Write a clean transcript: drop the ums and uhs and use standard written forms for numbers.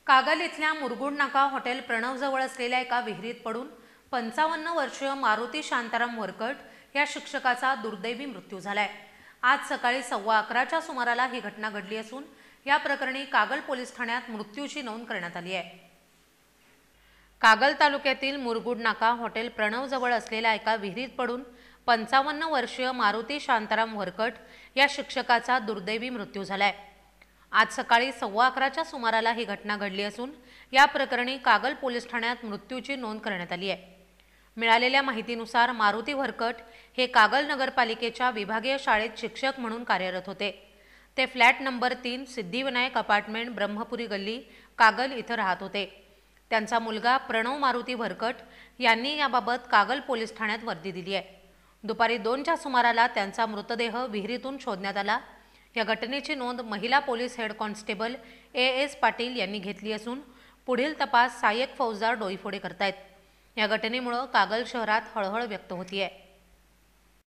कागल इथल्या मुरगुड नाका हॉटेल प्रणवजवळ असलेल्या एका विहिरीत पडून 55 वर्षीय मारुती शांताराम वरकट या शिक्षकाचा दुर्दैवी मृत्यू झालाय। आज सकाळी 11:15च्या सुमाराला ही घटना घडली असून या प्रकरणी कागल पोलीस ठाण्यात मृत्यूची नोंद करण्यात आली आहे। कागल तालुक्यातील मुरगुड नाका हॉटेल प्रणवजवळ असलेल्या एका विहिरीत पडून 55 वर्षीय मारुती शांताराम वरकट या शिक्षकाचा दुर्दैवी मृत्यू झालाय। आज सकाळी 11:15च्या सुमाराला ही घटना घडली असून या प्रकरणी कागल पोलीस ठाण्यात मृत्यूची नोंद करण्यात आली आहे। मिळालेल्या माहितीनुसार मारुती वरकट हे कागल नगरपालिकेच्या विभागीय शाळेत शिक्षक म्हणून कार्यरत होते। ते flat number 3 Siddhivinayak apartment Brahmapuri गल्ली कागल इथं राहत होते। त्यांचा मुलगा प्रणव मारुती वरकट यांनी याबाबत कागल पोलीस ठाण्यात वर्दी दिली आहे। दुपारी 2च्या सुमाराला त्यांचा मृतदेह विहिरीतून शोधण्यात आला। या घटनेची नोंद महिला police head constable AS Patil यांनी घेतली असून पुढील तपास सहाय्यक फौजदार डोईफोडे करतायत। या घटनेमुळे कागल शहरात हळहळ व्यक्त होतीये।